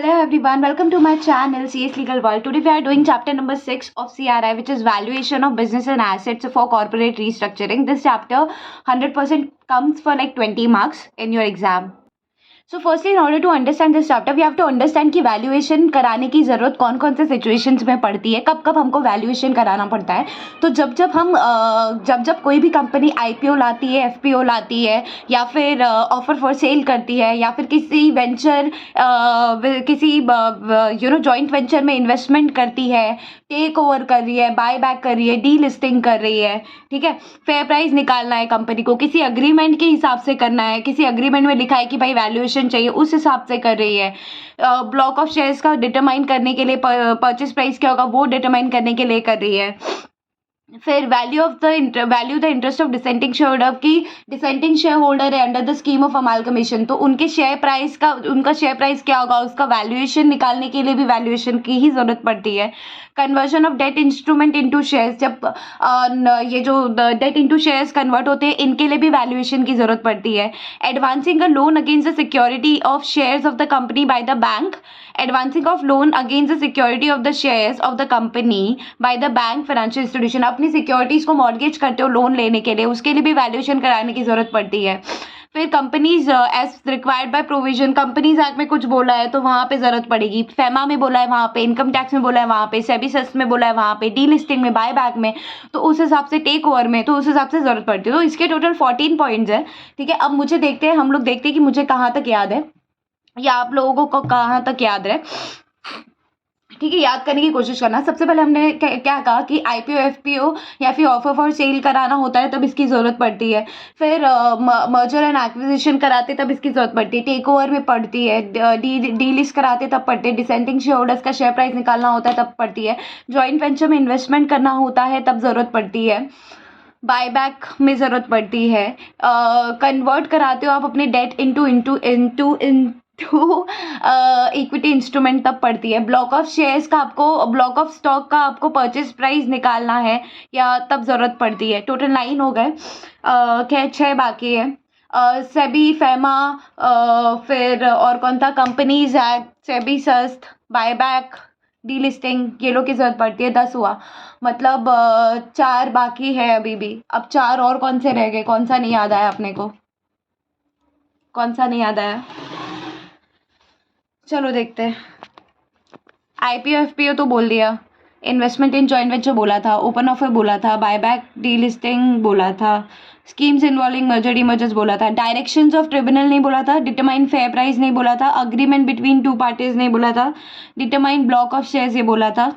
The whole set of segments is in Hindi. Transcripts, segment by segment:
Hello everyone, welcome to my channel CS Legal World. Today we are doing chapter number 6 of CRI, which is valuation of business and assets for corporate restructuring. This chapter 100% comes for like 20 marks in your exam. So firstly in order to understand this chapter we have to understand कि वैल्यूएशन कराने की ज़रूरत कौन कौन से सिचुएशंस में पड़ती है, कब कब हमको वैल्यूएशन कराना पड़ता है. तो जब कोई भी कंपनी आईपीओ लाती है, एफपीओ लाती है, या फिर ऑफर फॉर सेल करती है, या फिर किसी वेंचर किसी जॉइंट वेंचर में इन्वेस्टमेंट करती है, टेक ओवर कर रही है, बाय बैक कर रही है, डी लिस्टिंग कर रही है, ठीक है, फेयर प्राइस निकालना है कंपनी को, किसी अग्रीमेंट के हिसाब से करना है, किसी अग्रीमेंट में लिखा है कि भाई वैल्यूएशन चाहिए, उस हिसाब से कर रही है. ब्लॉक ऑफ शेयर्स का डिटरमाइन करने के लिए परचेस प्राइस क्या होगा वो डिटरमाइन करने के लिए कर रही है. फिर value the interest of dissenting share holder की डिसेंटिंग शेयर होल्डर है under the scheme of amalgamation, तो उनका शेयर प्राइस क्या होगा, उसका वैल्यूएशन निकालने के लिए भी वैल्यूएशन की ही जरूरत पड़ती है. Conversion of debt instrument into shares, जब ये जो डेट इनटू शेयर्स कन्वर्ट होते हैं इनके लिए भी वैल्यूएशन की जरूरत पड़ती है. Advancing a loan against the security of shares of the company by the bank, advancing of loan against the security of the shares of the company by the bank financial institution, अपनी सिक्योरिटीज को मॉर्गेज करते हो लोन लेने के लिए, उसके लिए भी वैल्यूएशन कराने की जरूरत पड़ती है. फिर companies as required by provision, companies act में कुछ बोला है तो वहाँ पे जरूरत पड़ेगी, फेमा में बोला है वहाँ पे, इनकम टैक्स में बोला है वहाँ पे, सेबी सेस में बोला है वहाँ पे, डी लिस्टिंग में, बाय बैक में, तो उस हिसाब से, टेक ओवर में, तो उस हिसाब से जरूरत पड़ती है. तो इसके टोटल 14 पॉइंट्स है, ठीक है. अब मुझे देखते हैं, हम लोग देखते हैं कि मुझे कहाँ तक याद है या आप लोगों को कहाँ तक याद है, ठीक है. याद करने की कोशिश करना. सबसे पहले हमने क्या कहा कि आईपीओ एफपीओ या फिर ऑफर फॉर सेल कराना होता है तब इसकी ज़रूरत पड़ती है. फिर मर्जर एंड एक्विजिशन कराते तब इसकी ज़रूरत पड़ती है. टेक ओवर में पड़ती है. डी लिस्ट कराते तब पड़ती है. डिसेंटिंग शेयर होल्डर्स का शेयर प्राइस निकालना होता है तब पड़ती है. जॉइंट वेंचर में इन्वेस्टमेंट करना होता है तब ज़रूरत पड़ती है. बायबैक में ज़रूरत पड़ती है. कन्वर्ट कराते हो आप अपने डेट इनटू इक्विटी इंस्ट्रूमेंट तब पड़ती है. ब्लॉक ऑफ स्टॉक का आपको परचेज प्राइस निकालना है या तब ज़रूरत पड़ती है. टोटल 9 हो गए, क्या 6 बाकी है. सेबी, फेमा, फिर और कौन था, कंपनीज एक्ट, सेबी सस्त, बायबैक, डी लिस्टिंग, ये लोग की जरूरत पड़ती है. 10 हुआ, मतलब 4 बाकी है अभी भी. अब 4 और कौन से रह गए, कौन सा नहीं याद आया अपने को, कौन सा नहीं याद आया, चलो देखते हैं. आईपीओ एफपीओ तो बोल दिया, इन्वेस्टमेंट इन जॉइंट वेंचर बोला था, ओपन ऑफर बोला था, बायबैक, डी लिस्टिंग बोला था, स्कीम्स इन्वॉल्विंग मर्जर डीमर्जर्स बोला था, डायरेक्शंस ऑफ ट्रिब्यूनल नहीं बोला था, डिटरमाइन फेयर प्राइस नहीं बोला था, अग्रीमेंट बिटवीन 2 पार्टीज नहीं बोला था, डिटरमाइन ब्लॉक ऑफ शेयर्स ये बोला था,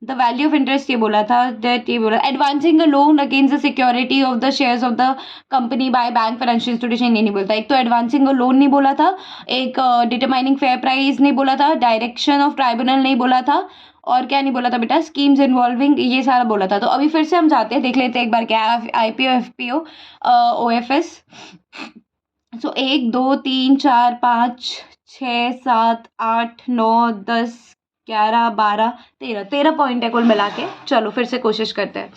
द वैल्यू ऑफ इंटरेस्ट ये बोला था, डेट ये बोला, advancing a loan against the security of the shares of the company by bank financial institution ये नहीं बोलता. एक तो एडवांसिंग अ लोन नहीं बोला था, एक डिटरमाइनिंग फेयर प्राइस नहीं बोला था, डायरेक्शन ऑफ ट्राइब्यूनल नहीं बोला था, और क्या नहीं बोला था बेटा, स्कीम्स इन्वॉल्विंग, ये सारा बोला था. तो अभी फिर से हम जाते हैं, देख लेते हैं एक बार क्या है आईपीओ एफपीओ ओएफएस. सो 1 2 3 4 5 6 7 8 9 10 11 12 13 पॉइंट है कुल मिला के. चलो फिर से कोशिश करते हैं.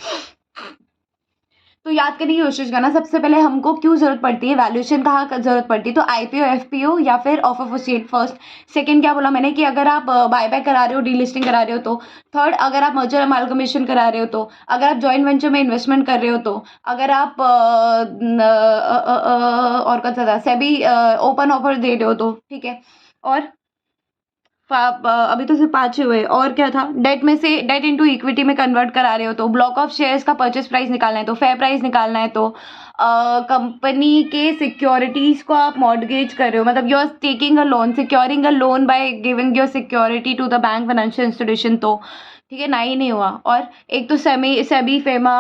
तो याद करने की कोशिश करना. सबसे पहले हमको क्यों जरूरत पड़ती है, वैल्यूएशन कहाँ जरूरत पड़ती है, तो आईपीओ एफपीओ या फिर offer for sale first. Second क्या बोला मैंने कि अगर आप बायबैक करा रहे हो, डी लिस्टिंग करा रहे हो तो. थर्ड, अगर आप मर्जर अमालगमेशन करा रहे हो तो. अगर आप जॉइंट वेंचर में इन्वेस्टमेंट कर रहे हो तो. अगर आप और कौन सा था, सेबी ओपन ऑफर दे रहे हो तो, ठीक है. और अभी तो सिर्फ 5 हुए. और क्या था, डेट इनटू इक्विटी में कन्वर्ट करा रहे हो तो, ब्लॉक ऑफ शेयर्स का परचेस प्राइस निकालना है तो, फेयर प्राइस निकालना है तो, कंपनी के सिक्योरिटीज को आप मॉर्गेज कर रहे हो, मतलब you are taking a loan, securing a loan by giving your security to the bank financial institution, तो ठीक है 9 नहीं हुआ. और एक तो SEBI, FEMA,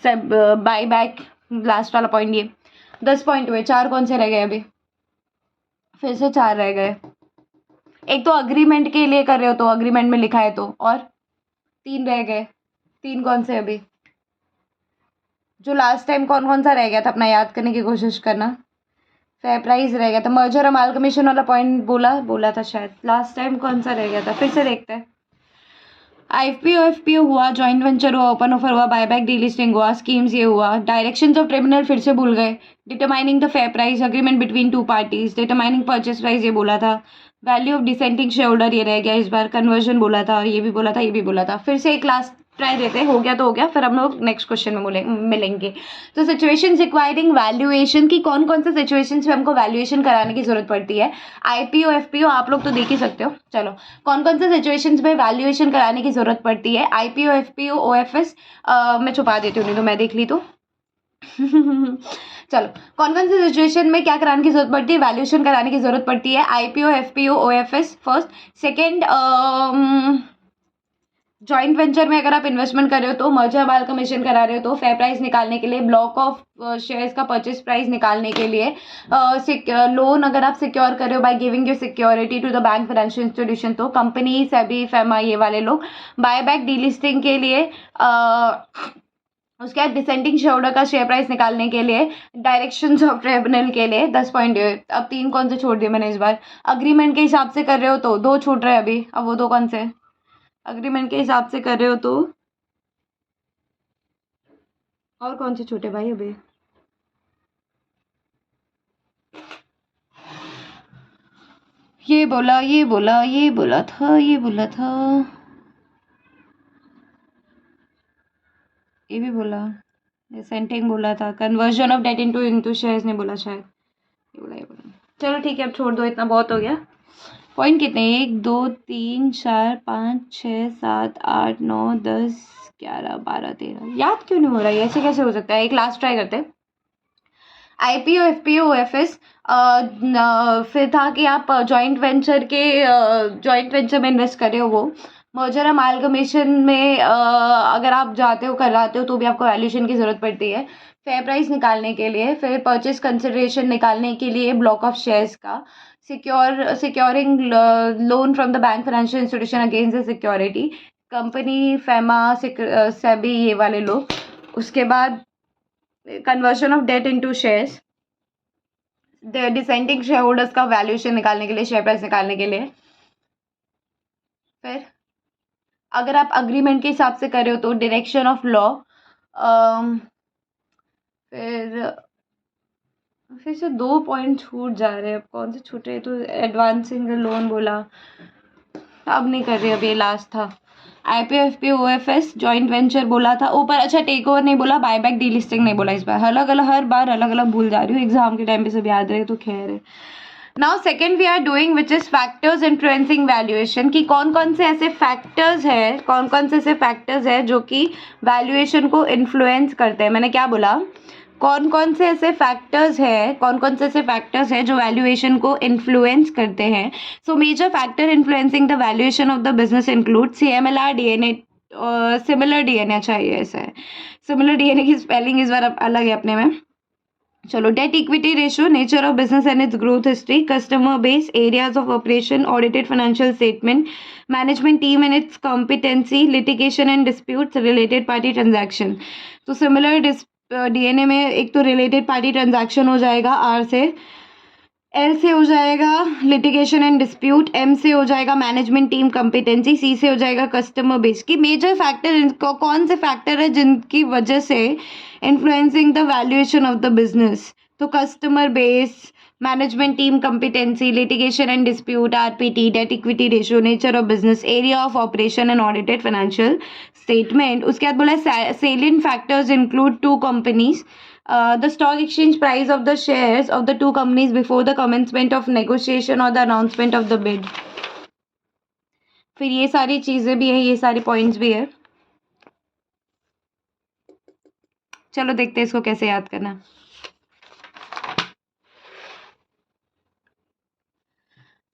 buy back, last वाला पॉइंट, ये 10 पॉइंट हुए. 4 कौन से रह गए अभी, फिर से 4 रह गए. एक तो अग्रीमेंट के लिए कर रहे हो तो, अग्रीमेंट में लिखा है तो, और 3 रह गए. 3 कौन से अभी, जो लास्ट टाइम कौन कौन सा रह गया था अपना याद करने की कोशिश करना. फेयर प्राइस रह गया था, मर्जर अमालगमेशन वाला पॉइंट बोला था शायद. लास्ट टाइम कौन सा रह गया था, फिर से देखते हैं. आईपीओ एफपीओ हुआ, जॉइंट वेंचर हुआ, ओपन ऑफर हुआ, बायबैक, डी लिस्टिंग हुआ, स्कीम्स ये हुआ, डायरेक्शंस ऑफ ट्रिब्यूनल फिर से भूल गए, determining the fair price, agreement between 2 parties, determining purchase price ये बोला था, value of dissenting share holder ये रह गया इस बार, कन्वर्जन बोला था, ये भी बोला था, ये भी बोला था। फिर से एक लास्ट ट्राई देते हैं, हो गया तो हो गया, फिर हम लोग नेक्स्ट क्वेश्चन में मिलेंगे। तो सिचुएशंस रिक्वायरिंग वैल्यूएशन की कौन कौन से सिचुएशंस में हमको वैल्यूएशन कराने की जरूरत पड़ती है? आईपीओ एफपीओ आप लोग तो देख ही सकते हो। चलो, कौन कौन से सिचुएशंस में वैल्यूएशन कराने की जरूरत पड़ती है? आईपीओ एफपीओ ओएफएस, मैं छुपा देती हूँ, नहीं तो मैं देख ली तो चलो, कौन कौन से सिचुएशन में क्या कराने की जरूरत पड़ती है? वैल्यूएशन कराने की जरूरत पड़ती है। IPO FPO OFS first. Second, joint venture में अगर आप इन्वेस्टमेंट कर रहे हो तो मर्जर अमाल्गमेशन करा रहे हो तो फेयर प्राइस निकालने के लिए, ब्लॉक ऑफ शेयर्स का परचेज प्राइस निकालने के लिए, लोन अगर आप सिक्योर कर रहे हो by giving your security to the bank financial institution, तो कंपनी सेबी फेमा ये वाले लोग, बायबैक डीलिस्टिंग के लिए, उसके बाद डिसेंटिंग शेयर होल्डर का शेयर प्राइस निकालने के लिए, डायरेक्शंस ऑफ ट्रिब्यूनल के लिए 10 पॉइंट। अब 3 कौन से छोड़ दिए मैंने इस बार? अग्रीमेंट के हिसाब से कर रहे हो तो 2 छूट रहे हैं अभी, अब वो 2 कौन से? अग्रीमेंट के हिसाब से कर रहे हो तो और कौन से छूटे भाई अभी? ये बोला, ये बोला, ये बोला था, ये बोला था, ये भी बोला, डिसेंटिंग बोला था, conversion of debt into shares नहीं बोला शायद, ये बोला, ये बोला। चलो ठीक है, अब छोड़ दो, इतना बहुत हो गया। पॉइंट कितने? 1 2 3 4 5 6 7 8 9 10 11 12 13। याद क्यों नहीं हो रहा है? ऐसे कैसे हो सकता है? एक लास्ट ट्राई करते हैं। आईपीओ एफपीओ ओएफएस, फिर था कि आप जॉइंट वेंचर में इन्वेस्ट कर रहे हो, वो मर्जर अमाल्गमेशन में अगर आप जाते हो कराते हो तो भी आपको वैल्यूएशन की ज़रूरत पड़ती है, फेयर प्राइस निकालने के लिए, फिर परचेज कंसिडरेशन निकालने के लिए ब्लॉक ऑफ शेयर्स का, securing loan from the bank financial institution against the security, company FEMA SEBI ये वाले लोग, उसके बाद conversion of debt into shares, dissenting share holders का वैल्यूएशन निकालने के लिए, शेयर प्राइस निकालने के लिए, फिर अगर आप अग्रीमेंट के हिसाब से कर रहे हो तो डायरेक्शन ऑफ लॉ, फिर से 2 पॉइंट छूट जा रहे हैं, अब कौन से छूट रहे? तो एडवांसिंग लोन बोला, अब नहीं कर रही, अब ये लास्ट था। आईपीएफपी ओएफएस जॉइंट वेंचर बोला था ऊपर, अच्छा टेक ओवर नहीं बोला, बायबैक डीलिस्टिंग नहीं बोला इस बार, अलग अलग हर बार अलग अलग भूल जा रही हूँ, एग्जाम के टाइम पे सब याद रहे तो खैर है। Now second we are doing which is factors influencing valuation, की कौन कौन से ऐसे फैक्टर्स है, कौन कौन से ऐसे फैक्टर्स है जो कि वैल्यूएशन को इन्फ्लुएंस करते हैं। मैंने क्या बोला? कौन कौन से ऐसे फैक्टर्स है, कौन कौन से ऐसे फैक्टर्स है जो वैल्यूएशन को इन्फ्लुएंस करते हैं। So major factor influencing the valuation of the business include CMLR DNA, similar DNA चाहिए, ऐसा है, सिमिलर DNA की स्पेलिंग इस बार अलग है अपने में। चलो, date equity ratio, nature of business and it's growth history, customer base, areas of operation, audited financial statement, management team and it's competency, litigation and disputes, related party transaction. तो सिमिलर DNA में एक तो रिलेटेड पार्टी ट्रांजैक्शन हो जाएगा R से, L से हो जाएगा लिटिगेशन एंड डिस्प्यूट, M से हो जाएगा मैनेजमेंट टीम कॉम्पिटेंसी, C से हो जाएगा कस्टमर बेस। की मेजर फैक्टर कौन से फैक्टर है जिनकी वजह से influencing the valuation of the business? तो customer base, management team competency, litigation and dispute, RPT, debt equity ratio, nature of business, area of operation and audited financial statement. उसके बाद बोला salient factors include 2 companies, the stock exchange price of the shares of the 2 companies before the commencement of negotiation or the announcement of the bid। फिर ये सारी चीज़ें भी है, ये सारी पॉइंट्स भी है। चलो देखते हैं इसको कैसे याद करना।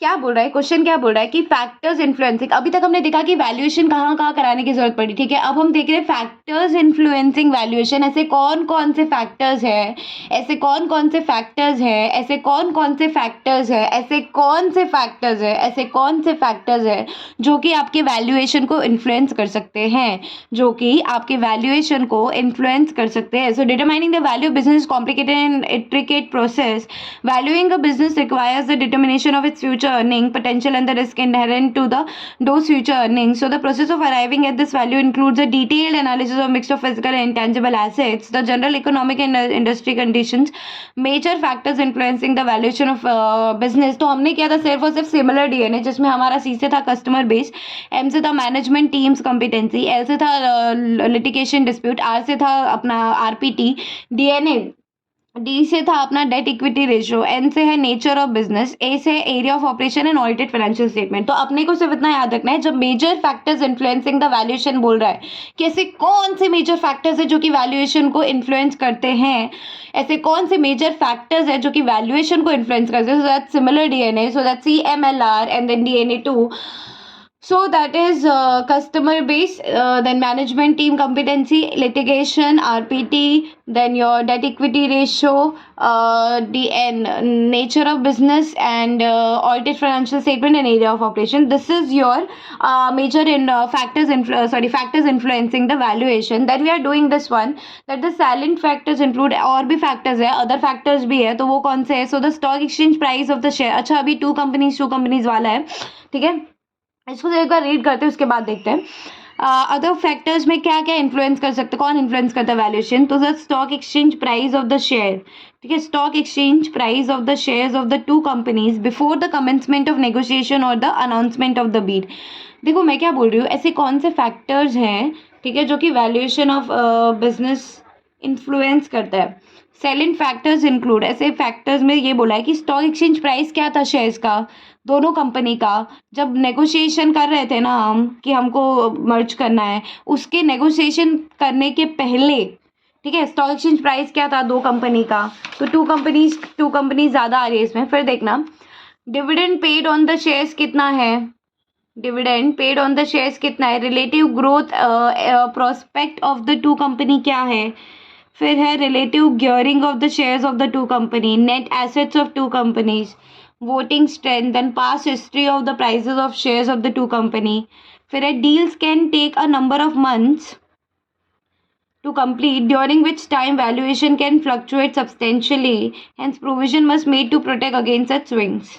क्या बोल रहा है क्वेश्चन, क्या बोल रहा है कि फैक्टर्स इन्फ्लुएंसिंग, अभी तक हमने देखा कि वैल्यूएशन कहाँ कहाँ कराने की जरूरत पड़ी, ठीक है। अब हम देख रहे हैं फैक्टर्स इन्फ्लुएंसिंग वैल्यूएशन, ऐसे कौन कौन से फैक्टर्स है, ऐसे कौन कौन से फैक्टर्स है, ऐसे कौन कौन से फैक्टर्स है, ऐसे कौन से फैक्टर्स है, ऐसे कौन से फैक्टर्स है जो कि आपके वैल्यूएशन को इन्फ्लुएंस कर सकते हैं, जो कि आपके वैल्यूएशन को इन्फ्लुएंस कर सकते हैं। सो determining the value business complicated and intricate process, valuing a business requires the determination of its future earning potential and the risk inherent to those future earnings. So the process of arriving at this value includes a detailed analysis of mix of physical and intangible assets, the general economic and industry conditions, major factors influencing the valuation of business. तो हमने किया था सिर्फ और सिर्फ सिमिलर डीएनए, जिसमें हमारा सी से था कस्टमर बेस, एम से था मैनेजमेंट टीम्स कॉम्पिटेंसी, एल से था लिटिगेशन डिस्प्यूट, आर से था अपना आरपीटी, डीएनए डी से था अपना डेट इक्विटी रेशियो, एन से है नेचर ऑफ बिजनेस, ए से area of operation and audited financial statement. तो अपने को सिर्फ इतना याद रखना है, जब major factors influencing the valuation बोल रहा है कि ऐसे कौन से मेजर फैक्टर्स है जो कि वैल्यूएशन को इन्फ्लुएंस करते हैं, ऐसे कौन से मेजर फैक्टर्स है जो कि वैल्यूएशन को इन्फ्लुएंस करते हैं. So that similar DNA, so that CMLR and then DNA2. So that is customer base, then management team competency, litigation, RPT, then your debt equity ratio, DN, nature of business, and audited financial statement and area of operation. This is your major factors influencing the valuation. Then we are doing this one, that the salient factors include और भी factors है, other factors भी है. तो वो कौन से है? So the stock exchange price of the share. अच्छा, अभी two companies वाला है, ठीक है. इसको एक बार रीड करते हैं, उसके बाद देखते हैं अदर फैक्टर्स में क्या क्या इन्फ्लुएंस कर सकते हैं, कौन इन्फ्लुएंस करता है वैल्यूएशन. तो the stock exchange price of the share, ठीक है, stock exchange price of the shares of the two companies before the commencement of negotiation और the announcement of the bid. देखो मैं क्या बोल रही हूँ, ऐसे कौन से फैक्टर्स हैं, ठीक है, जो कि वैल्यूएशन ऑफ बिजनेस इन्फ्लुएंस करता है. सेलेंट फैक्टर्स इंक्लूड, ऐसे फैक्टर्स में ये बोला है कि स्टॉक एक्सचेंज प्राइस क्या था शेयर्स का, दोनों कंपनी का, जब नेगोशिएशन कर रहे थे ना हम कि हमको मर्ज करना है, उसके नेगोशिएशन करने के पहले, ठीक है, स्टॉक एक्सचेंज प्राइस क्या था दो कंपनी का. तो टू कंपनी ज़्यादा आ रही है इसमें. फिर देखना dividend paid on the shares कितना है, dividend paid on the shares कितना है, relative growth prospect of the two company क्या है, फिर है relative gearing of the shares of the two company, net assets of two companies, voting strength, then past history of the prices of shares of the two company. फिर है deals can take a number of months to complete, during which time valuation can fluctuate substantially, hence provision must made to protect against such swings.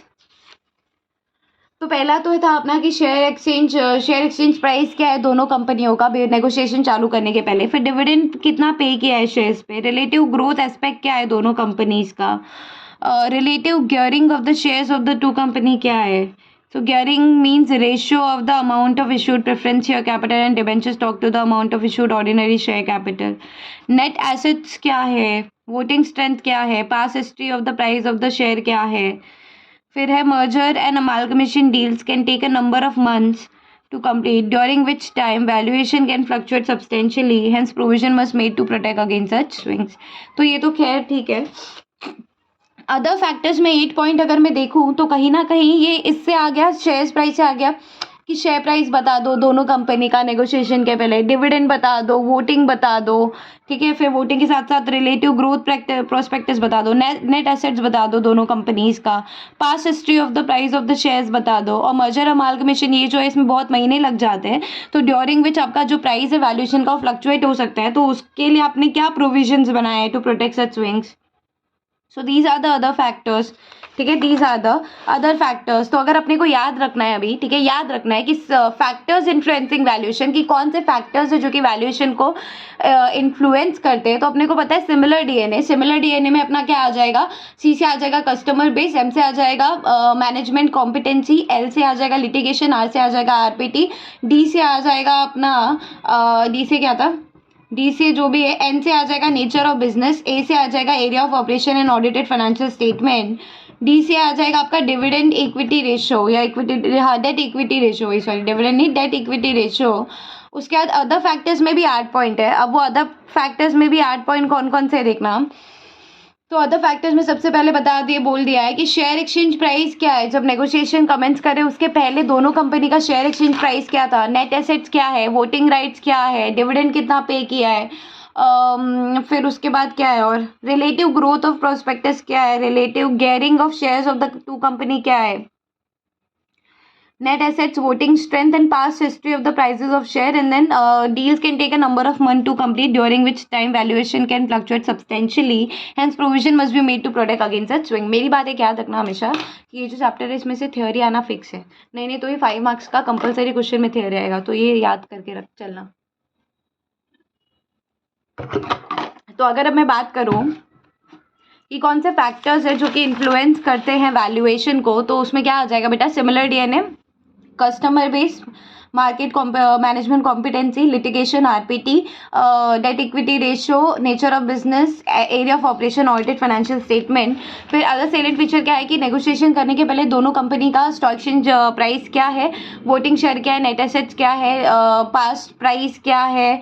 तो पहला तो था अपना कि शेयर एक्सचेंज प्राइस क्या है दोनों कंपनियों का नेगोशिएशन चालू करने के पहले. फिर डिविडेंड कितना पे किया है शेयर्स पे, रिलेटिव ग्रोथ एस्पेक्ट क्या है दोनों कंपनीज का, relative gearing of the shares of the two company क्या है. So gearing means ratio of the amount of issued preference share capital and debenture stock to the amount of issued ordinary share capital. Net assets क्या है, voting strength क्या है, past history of the price of the share क्या है. फिर है merger and amalgamation deals can take a number of months to complete, during which time valuation can fluctuate substantially, hence provision must made to protect against such swings. तो ये तो खैर ठीक है. अदर फैक्टर्स में 8 पॉइंट अगर मैं देखूँ तो कहीं ना कहीं ये इससे आ गया, शेयर प्राइस से आ गया कि शेयर प्राइस बता दो दोनों कंपनी का नेगोशिएशन के पहले, डिविडेंड बता दो, वोटिंग बता दो, ठीक है, फिर वोटिंग के साथ साथ रिलेटिव ग्रोथ प्रोस्पेक्टस बता दो, नेट एसेट्स बता दो दोनों कंपनीज का, past history of the price of the shares बता दो, और मर्जर अमाल्गमेशन ये जो है इसमें बहुत महीने लग जाते हैं. तो ड्यूरिंग विच आपका जो प्राइस है वैल्यूएशन का फ्लक्चुएट हो सकता है, तो उसके लिए आपने क्या प्रोविजंस बनाए हैं to protect such swings. So these are the other factors, ठीक है, these are the other factors. तो अगर अपने को याद रखना है अभी, ठीक है, याद रखना है कि फैक्टर्स इन्फ्लुएंसिंग वैल्यूएशन की कौन से फैक्टर्स है जो कि वैल्यूएशन को इन्फ्लुएंस करते हैं. तो अपने को पता है सिमिलर डीएनए में अपना क्या आ जाएगा, सी से आ जाएगा कस्टमर बेस, एम से आ जाएगा मैनेजमेंट कॉम्पिटेंसी, एल से आ जाएगा लिटिगेशन, आर से आ जाएगा आरपीटी, डी से आ जाएगा अपना डी से क्या था, डी से जो भी है, एन से आ जाएगा नेचर ऑफ बिजनेस, ए से आ जाएगा area of operation and audited financial statement, D से आ जाएगा आपका डिविडेंड इक्विटी रेशियो या इक्विटी, हाँ date equity ratio, sorry dividend नहीं, डेट इक्विटी रेशियो. उसके बाद अदर फैक्टर्स में भी 8 पॉइंट है. अब वो अदर फैक्टर्स में भी 8 पॉइंट कौन कौन से देखना. तो अदर फैक्टर्स में सबसे पहले बोल दिया है कि शेयर एक्सचेंज प्राइस क्या है जब नेगोशिएशन कमेंस करे उसके पहले दोनों कंपनी का शेयर एक्सचेंज प्राइस क्या था, नेट एसेट्स क्या है, वोटिंग राइट्स क्या है, डिविडेंड कितना पे किया है, फिर उसके बाद क्या है, और रिलेटिव ग्रोथ ऑफ प्रोस्पेक्टस क्या है, relative gearing of shares of the two company क्या है, net assets, voting strength and past history of the prices of share, and then deals can take a number of months to complete, during which time valuation can fluctuate substantially, hence provision must be made to protect against such swing. मेरी बात है, याद रखना हमेशा कि ये जो चैप्टर है इसमें से थ्योरी आना फिक्स है, नहीं तो ये 5 मार्क्स का कंपलसरी क्वेश्चन में थ्योरी आएगा, तो ये याद करके रख चलना। तो अगर अब मैं बात करूँ कि कौन से फैक्टर्स है जो कि इन्फ्लुएंस करते हैं वैल्यूएशन को, तो उसमें क्या आ जाएगा बेटा, similar DNA, customer base, market management competency, litigation, RPT, date equity ratio, nature of business, area of operation, audited financial statement. फिर अदर सेलेंट फीचर क्या है कि नेगोशिएशन करने के पहले दोनों कंपनी का स्टॉक एक्सचेंज प्राइस क्या है, वोटिंग शेयर क्या है, नेट एसेट्स क्या है, पास्ट प्राइस क्या है,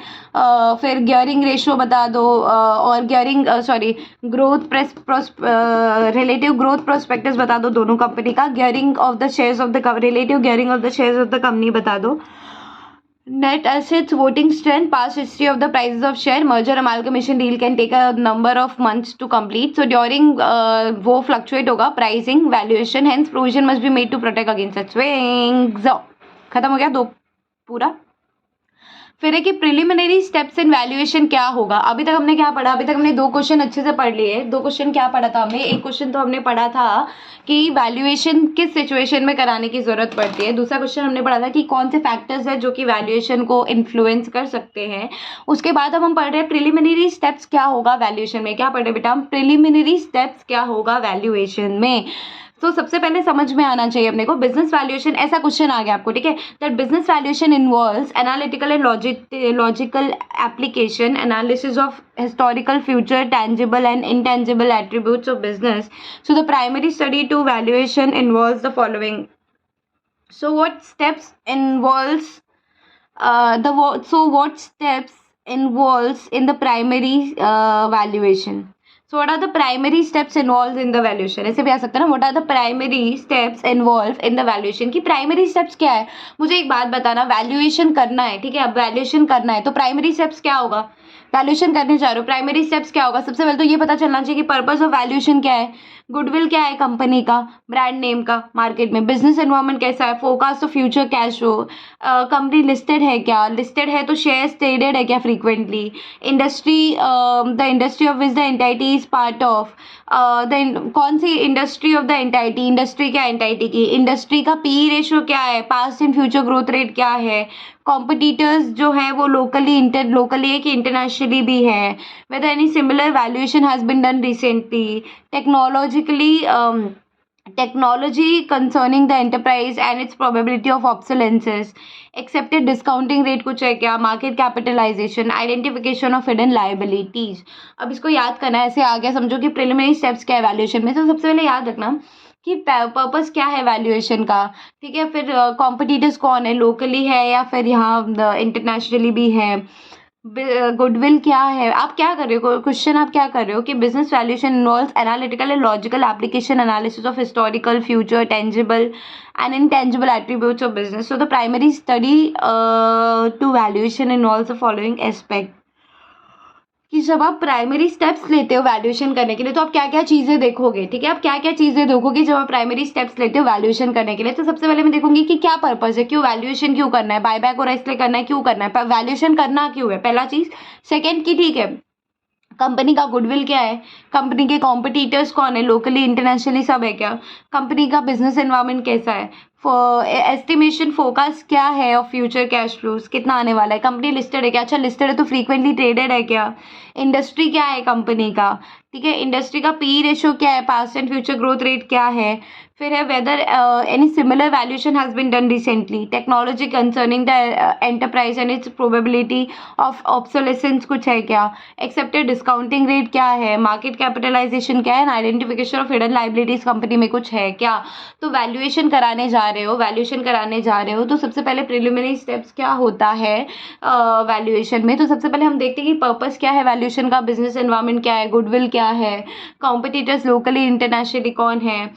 फिर गियरिंग रेशियो बता दो, और gearing growth relative growth prospectus बता दो दोनों कंपनी का, gearing of the shares of the relative gearing of the shares of the company बता दो, net assets, voting strength, past history of the prices of share, merger amalgamation deal can take a number of months to complete, so during वो fluctuate होगा pricing, valuation, hence provision must be made to protect against such swings। खत्म हो गया दो पूरा। फिर है कि प्रिलिमिनरी स्टेप्स इन वैल्यूएशन क्या होगा। अभी तक हमने क्या पढ़ा, अभी तक हमने 2 क्वेश्चन अच्छे से पढ़ लिए। 2 क्वेश्चन क्या पढ़ा था हमने, एक क्वेश्चन तो हमने पढ़ा था कि वैल्यूएशन किस सिचुएशन में कराने की जरूरत पड़ती है, दूसरा क्वेश्चन हमने पढ़ा था कि कौन से फैक्टर्स है जो कि वैल्यूएशन को इन्फ्लुएंस कर सकते हैं। उसके बाद अब हम पढ़ रहे हैं प्रिलिमिनरी स्टेप्स क्या होगा वैल्यूएशन में। क्या पढ़ रहे बेटा हम, प्रिलिमिनरी स्टेप्स क्या होगा वैल्यूएशन में। तो सबसे पहले समझ में आना चाहिए अपने को बिजनेस वैल्यूएशन, ऐसा क्वेश्चन आ गया आपको, ठीक है, that business valuation involves analytical and logical application, analysis of historical, future, tangible and intangible attributes of business. So the primary study to valuation involves the following. So what steps involves in the primary valuation? So what are the primary steps involved in the valuation? ऐसे भी आ सकता है ना, what are the primary steps involved in the valuation? कि primary steps क्या है, मुझे एक बात बताना, वैल्यूएशन करना है, ठीक है, अब वैल्यूएशन करना है तो प्राइमरी स्टेप्स क्या होगा, वैल्यूएशन करने जा रहे हो, प्राइमरी स्टेप्स क्या होगा। सबसे पहले तो ये पता चलना चाहिए कि पर्पस ऑफ वैल्यूएशन क्या है, गुडविल क्या है कंपनी का, ब्रांड नेम का मार्केट में, बिजनेस एनवायरनमेंट कैसा है, forecast of future cash flow, company listed है क्या, लिस्टेड है तो शेयर्स ट्रेडेड है क्या frequently, industry, the industry of which the entity is part of, कौन सी industry of the entity, industry क्या है एंटाइटी की, इंडस्ट्री का पी रेशियो क्या है, past and future growth rate क्या है, कॉम्पिटिटर्स जो है वो लोकली है कि इंटरनेशनली भी है, whether any similar valuation has been done recently, technology concerning the enterprise and its probability of obsolescence, accepted discounting rate कुछ है क्या, market capitalization, identification of hidden liabilities। अब इसको याद करना है, ऐसे आ गया समझो कि preliminary steps क्या है वैल्यूएशन में। तो सबसे पहले याद रखना कि पर्पस क्या है वैल्यूएशन का, ठीक है, फिर कॉम्पिटिटर्स कौन है, लोकली है या फिर यहाँ इंटरनेशनली भी है, गुडविल क्या है। आप क्या कर रहे हो, क्वेश्चन आप क्या कर रहे हो कि business valuation involves analytical and logical application, analysis of historical, future, tangible and intangible attributes of business. So the primary study to valuation involves the following aspect, कि जब आप प्राइमरी स्टेप्स लेते हो वैल्यूएशन करने के लिए तो आप क्या क्या चीज़ें देखोगे, ठीक है, आप क्या क्या चीज़ें देखोगे जब आप प्राइमरी स्टेप्स लेते हो वैल्यूएशन करने के लिए। तो सबसे पहले मैं देखूंगी कि क्या पर्पस है, क्यों वैल्यूएशन क्यों करना है, बायबैक और इसलिए करना है, क्यों करना है, वैल्यूएशन करना क्यों है, पहला चीज़। सेकेंड की ठीक है, कंपनी का गुडविल क्या है, कंपनी के कॉम्पिटिटर्स कौन है, लोकली इंटरनेशनली सब है क्या, कंपनी का बिजनेस एनवायरनमेंट कैसा है, एस्टिमेशन फोरकास्ट क्या है ऑफ फ्यूचर कैश फ्लोज, कितना आने वाला है, कंपनी लिस्टेड है क्या, अच्छा लिस्टेड है तो फ्रीक्वेंटली ट्रेडेड है क्या, इंडस्ट्री क्या है कंपनी का, ठीक है, इंडस्ट्री का पी रेशियो क्या है, past and future growth rate क्या है, फिर है whether any similar valuation has been done recently, technology concerning the enterprise and its probability of obsolescence कुछ है क्या, एक्सेप्टेड डिस्काउंटिंग रेट क्या है, मार्केट कैपिटलाइजेशन क्या है, identification of hidden liabilities company में कुछ है क्या। तो वैल्यूएशन कराने जा रहे हो तो सबसे पहले प्रिलिमिनरी स्टेप्स क्या होता है वैल्यूएशन में। तो सबसे पहले हम देखते हैं कि पर्पस क्या है वैल्यूएशन का, बिजनेस एनवायरनमेंट क्या है, गुडविल क्या है, कॉम्पिटिटर्स लोकली इंटरनेशनली कौन है,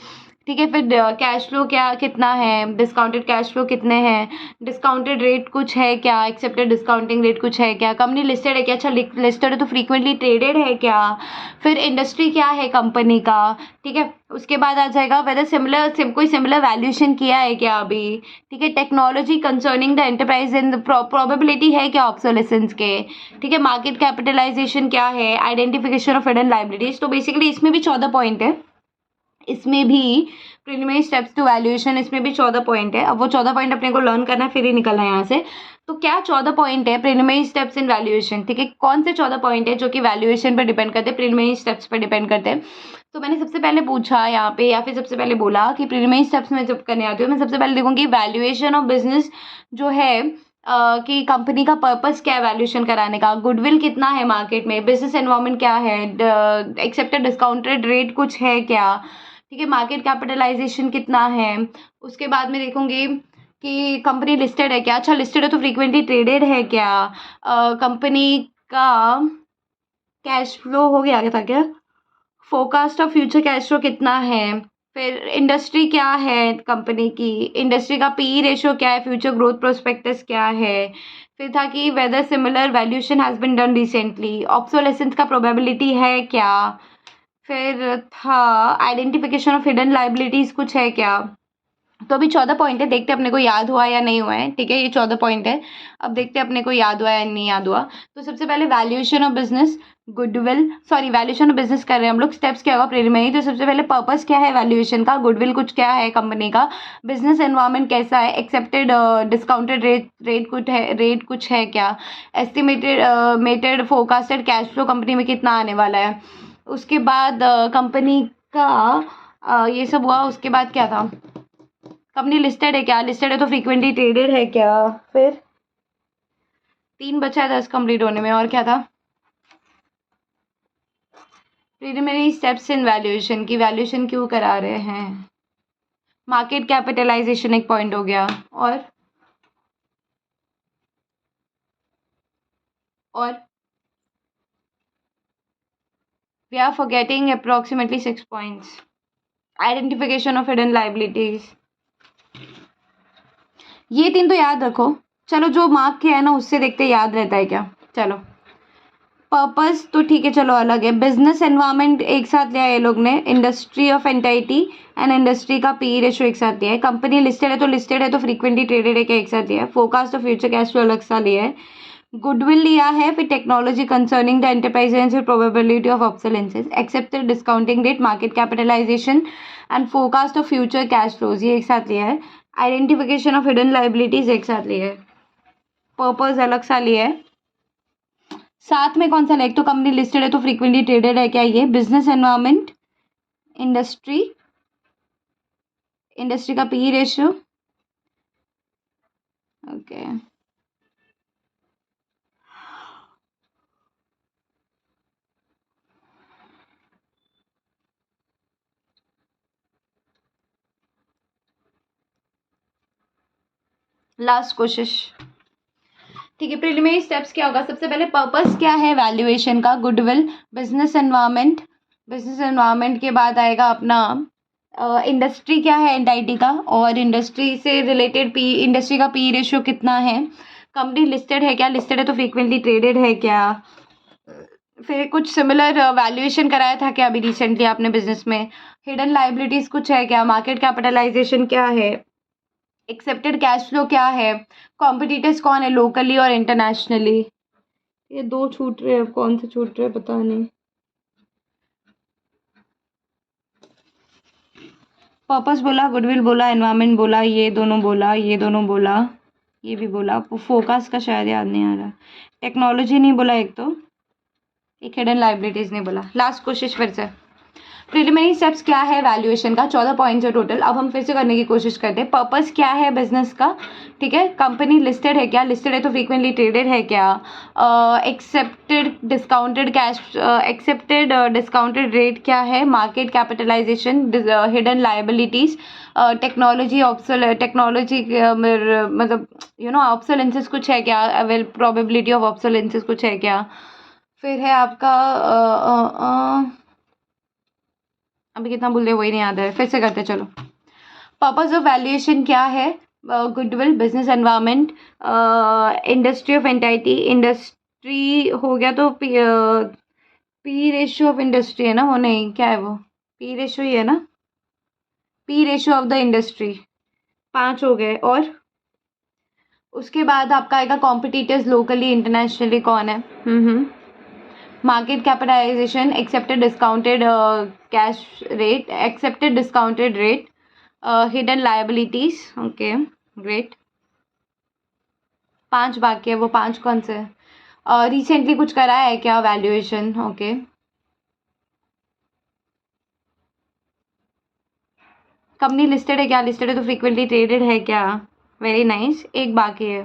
ठीक है, फिर कैश फ्लो क्या कितना है, डिस्काउंटेड कैश फ्लो कितने हैं, डिस्काउंटेड रेट कुछ है क्या, एक्सेप्टेड डिस्काउंटिंग रेट कुछ है क्या, कंपनी लिस्टेड है क्या, अच्छा लिस्टेड है तो फ्रीक्वेंटली ट्रेडेड है क्या, फिर इंडस्ट्री क्या है कंपनी का, ठीक है। उसके बाद आ जाएगा वेदर कोई सिमिलर वैल्यूएशन किया है क्या अभी, ठीक है। Technology concerning the enterprise in probability है क्या ऑब्सोलेसेंस के, ठीक है। मार्केट कैपिटलाइजेशन क्या है, आइडेंटिफिकेशन ऑफ हिडन लायबिलिटीज। तो बेसिकली इसमें भी 14 पॉइंट है, इसमें भी प्रिलिमिनरी स्टेप्स टू वैल्यूएशन, इसमें भी 14 पॉइंट है। अब वो 14 पॉइंट अपने को लर्न करना है, फिर ही निकलना है यहाँ से। तो क्या 14 पॉइंट है प्रिलिमिनरी स्टेप्स इन वैल्यूएशन, ठीक है। कौन से 14 पॉइंट है जो कि वैल्यूएशन पर डिपेंड करते हैं, प्रिलिमिनरी स्टेप्स पर डिपेंड करते हैं। तो मैंने सबसे पहले पूछा यहाँ पे, या फिर सबसे पहले बोला कि प्रिलिमिनरी स्टेप्स में जब करने आती हूँ, मैं सबसे पहले देखूँगी वैल्यूएशन ऑफ बिजनेस जो है, कि कंपनी का पर्पस क्या है वैल्यूएशन कराने का, गुडविल कितना है मार्केट में, बिजनेस एनवायरनमेंट क्या है, एक्सेप्टेड डिस्काउंटेड रेट कुछ है क्या, ठीक है। मार्केट कैपिटलाइजेशन कितना है। उसके बाद में देखूंगी कि कंपनी लिस्टेड है क्या, अच्छा लिस्टेड है तो फ्रीक्वेंटली ट्रेडेड है क्या, कंपनी का कैश फ्लो हो गया था क्या, forecast of future cash flow कितना है, फिर इंडस्ट्री क्या है कंपनी की, इंडस्ट्री का पी रेशियो क्या है, फ्यूचर ग्रोथ प्रोस्पेक्टस क्या है, फिर था कि whether similar valuation has been done recently, obsolescence का प्रोबेबिलिटी है क्या, फिर था आइडेंटिफिकेशन ऑफ हिडन लाइबिलिटीज कुछ है क्या। तो अभी 14 पॉइंट है, देखते अपने को याद हुआ या नहीं हुआ है, ठीक है। ये 14 पॉइंट है, अब देखते अपने को याद हुआ या नहीं याद हुआ। तो सबसे पहले valuation of business, goodwill, sorry valuation of business कर रहे हैं हम लोग, स्टेप्स क्या होगा प्रिलिमिनरी। तो सबसे पहले पर्पस क्या है वैल्यूएशन का, गुडविल कुछ क्या है कंपनी का, बिजनेस एनवायरनमेंट कैसा है, एक्सेप्टेड डिस्काउंटेड रेट कुछ है क्या, estimated forecasted cash flow company में कितना आने वाला है। उसके बाद कंपनी का ये सब हुआ। उसके बाद क्या था, कंपनी लिस्टेड है क्या, लिस्टेड है तो फ्रीक्वेंटली ट्रेडेड है क्या, फिर 3 बचा है 10 कंप्लीट होने में, और क्या था, प्रीलिमिनरी स्टेप्स इन वैल्यूएशन की वैल्यूएशन क्यों करा रहे हैं, मार्केट कैपिटलाइजेशन एक पॉइंट हो गया, और we are forgetting approximately 6 points, identification of hidden liabilities। ये 3 तो याद रखो। चलो जो मार्क किया है ना उससे देखते याद रहता है क्या। चलो पर्पस तो ठीक है, चलो अलग है। बिजनेस एनवायरनमेंट एक साथ लिया है ये लोग ने, industry of entity and industry का पी रेशियो एक साथ लिया है, कंपनी लिस्टेड है तो फ्रीक्वेंटली ट्रेडेड है क्या एक साथ लिया है, forecast of future cash flow अलग सा लिया है, गुडविल लिया है, फिर technology concerning the enterprise and probability of obsolescences, accepted discounting rate, market capitalisation and forecast of future cash flows ये एक साथ लिया है, आइडेंटिफिकेशन ऑफ हिडन लाइबिलिटीज एक साथ लिया है, पर्पस अलग सा लिया है। साथ में कौन सा लाइक, तो कंपनी लिस्टेड है तो फ्रीक्वेंटली ट्रेडेड है क्या, ये बिजनेस एनवायरनमेंट, इंडस्ट्री, इंडस्ट्री का पी रेशियो, ओके। लास्ट कोशिश, ठीक है। प्रिलिमिनरी स्टेप्स क्या होगा, सबसे पहले पर्पस क्या है वैल्यूएशन का, गुडविल, बिजनेस एनवायरनमेंट के बाद आएगा अपना इंडस्ट्री क्या है एंटाइटी का, और इंडस्ट्री से रिलेटेड इंडस्ट्री का पी रेशियो कितना है, कंपनी लिस्टेड है क्या, लिस्टेड है तो फ्रीक्वेंटली ट्रेडेड है क्या, फिर कुछ सिमिलर वैल्यूएशन कराया था क्या अभी रिसेंटली आपने बिजनेस में, हिडन लाइबिलिटीज कुछ है क्या, मार्केट कैपिटलाइजेशन क्या है, एक्सेप्टेड कैश फ्लो क्या है, कॉम्पिटिटर्स कौन है लोकली और इंटरनेशनली। ये 2 छूट रहे हैं, अब कौन से छूट रहे हैं पता नहीं। पर्पस बोला, गुडविल बोला, एनवायरनमेंट बोला, ये दोनों बोला, ये दोनों बोला, ये भी बोला, फोकस का शायद याद नहीं आ रहा, टेक्नोलॉजी नहीं बोला एक, तो एक हिडन लाइबिलिटीज नहीं बोला। लास्ट कोशिश फिर से, प्रिलिमिनरी स्टेप्स क्या है वैल्यूएशन का, 14 पॉइंट्स है टोटल। अब हम फिर से करने की कोशिश करते हैं। पर्पस क्या है बिजनेस का, ठीक है। कंपनी लिस्टेड है क्या, लिस्टेड है तो फ्रीक्वेंटली ट्रेडेड है क्या, एक्सेप्टेड डिस्काउंटेड रेट क्या है, market capitalisation, hidden liabilities, technology मतलब ऑब्सोलेंसेस कुछ है क्या, प्रोबेबिलिटी ऑफ ऑब्सोलेंसेस कुछ है क्या, फिर है आपका अभी कितना बोल रहे वही नहीं याद है, फिर से करते चलो। पर्पस ऑफ वैल्यूएशन क्या है? Goodwill, business environment, industry of entity, industry हो गया तो पी रेशियो ऑफ इंडस्ट्री है ना, वो नहीं, क्या है वो, पी रेशियो ही है ना, P ratio of the industry. 5 हो गए। और उसके बाद आपका आएगा कॉम्पिटिटर्स लोकली इंटरनेशनली कौन है। Market capitalisation, accepted discounted cash rate, accepted discounted rate, hidden liabilities. Okay great. 5 बाकी है, वो 5 कौन से? रिसेंटली कुछ करा है क्या वैल्यूएशन? ओके, कंपनी लिस्टेड है क्या? लिस्टेड है तो फ्रीक्वेंटली ट्रेडेड है क्या? Very nice. एक बाकी है,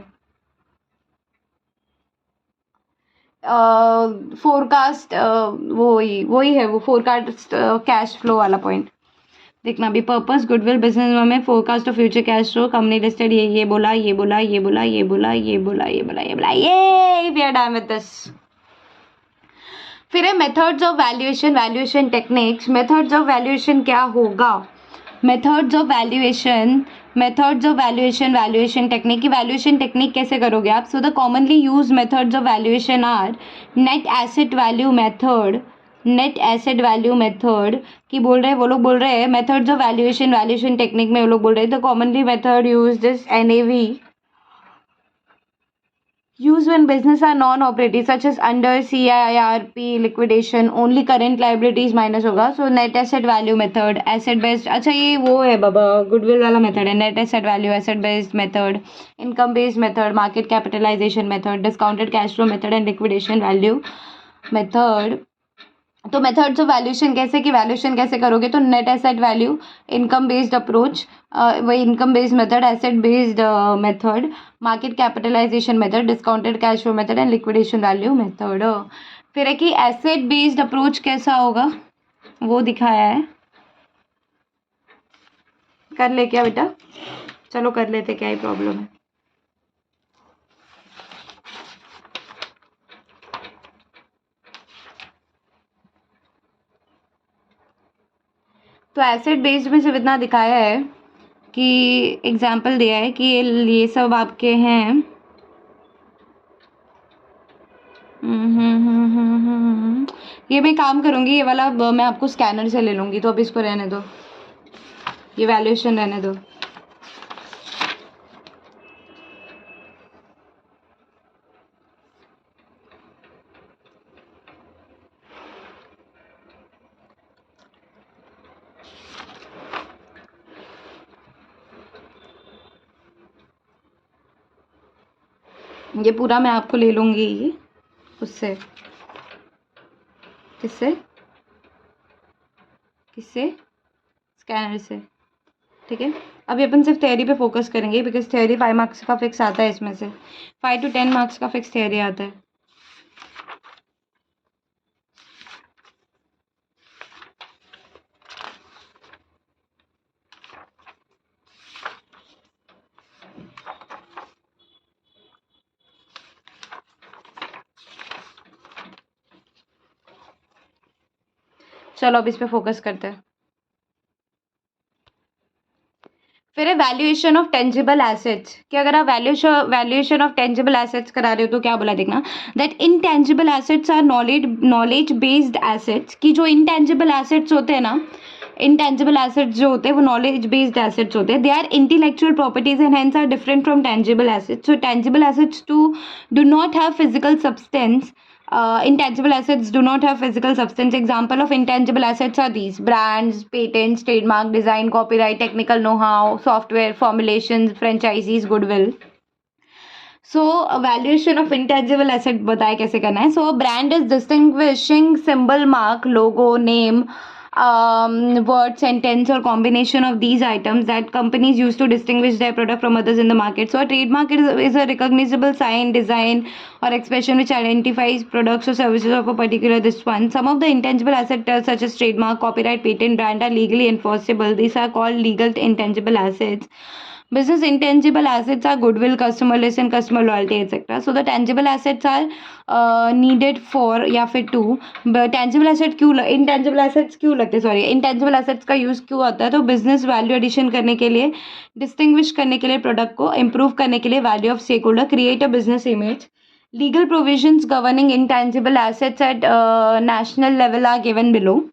फोरकास्ट, वही है वो, फोरकास्ट कैश फ्लो वाला पॉइंट देखना अभी। पर्पस गुडविल, बिजनेस में forecast of future cash flow, company listed, ये बोला, ये बोला, ये बोला, ये बोला, ये बोला, ये बोला, ये बोला, ये we are done with this. फिर है methods of valuation, valuation techniques. Methods of valuation क्या होगा? Methods of valuation, methods of valuation, valuation technique की वैल्यूएशन टेक्निक कैसे करोगे आप? So the commonly use methods of valuation are net asset value method, net asset value method की बोल रहे हैं वो लोग, बोल रहे हैं methods of valuation, valuation technique में वो लोग बोल रहे हैं the commonly method use this NAV used when business are non-operating such as under CIRP liquidation, only current liabilities minus होगा। so net asset value method, asset based, अच्छा ये वो है बाबा, goodwill वाला मेथड है। net asset value, asset based method, income based method, market capitalization method, discounted cash flow method and liquidation value method। तो मेथड्स ऑफ वैल्यूएशन कैसे, कि वैल्यूएशन कैसे करोगे? तो net asset value, income based approach, वही income based method, asset based method, market capitalisation method, discounted cash flow method and liquidation value method. फिर है कि एसेट बेस्ड अप्रोच कैसा होगा, वो दिखाया है। कर ले क्या बेटा? चलो कर लेते, क्या ही प्रॉब्लम है। तो एसेट बेस्ड में सिर्फ इतना दिखाया है कि एग्जाम्पल दिया है कि ये सब आपके हैं। ये मैं काम करूँगी, ये वाला मैं आपको स्कैनर से ले लूँगी, तो अब इसको रहने दो, ये वैल्यूएशन रहने दो। ये पूरा मैं आपको ले लूँगी उससे, किससे, किससे, स्कैनर से, ठीक है। अभी अपन सिर्फ थ्योरी पे फोकस करेंगे बिकॉज थ्योरी 5 मार्क्स का फिक्स आता है, इसमें से 5 to 10 मार्क्स का फिक्स थ्योरी आता है। चलो अब इस पे फोकस करते हैं। फिर है वैल्यूएशन ऑफ टेंजिबल एसेट्स, कि अगर आप वैल्यूएशन ऑफ टेंजिबल एसेट्स करा रहे हो तो क्या बोला देखना, that intangible assets are knowledge based assets, की जो इनटेंजिबल एसेट्स होते हैं ना, इनटेंजिबल एसेट्स जो होते हैं वो नॉलेज बेस्ड एसेट्स होते हैं। They are intellectual properties and hence are different from tangible assets. So tangible assets do not have physical substance. Intangible assets do not have physical substance. Example of intangible assets are these: brands, patents, trademark, design, copyright, technical know-how, software, formulations, franchisees, goodwill. So valuation of intangible asset बताए कैसे करना है. So a brand is distinguishing symbol, mark, logo, name, word, sentence or combination of these items that companies use to distinguish their product from others in the market. So a trademark is a recognizable sign, design or expression which identifies products or services of a particular this one. Some of the intangible assets such as trademark, copyright, patent, brand are legally enforceable. These are called legal intangible assets. Business intangible assets are goodwill, customer list and customer loyalty etc. So the tangible assets are needed for या फिर to tangible asset क्यों intangible assets क्यों लगते सॉरी intangible assets का यूज़ क्यों होता है तो बिजनेस वैल्यू एडिशन करने के लिए डिस्टिंग्विश करने के लिए प्रोडक्ट को इम्प्रूव करने के लिए value of stake holder create a business image legal provisions governing intangible assets at national level are given below.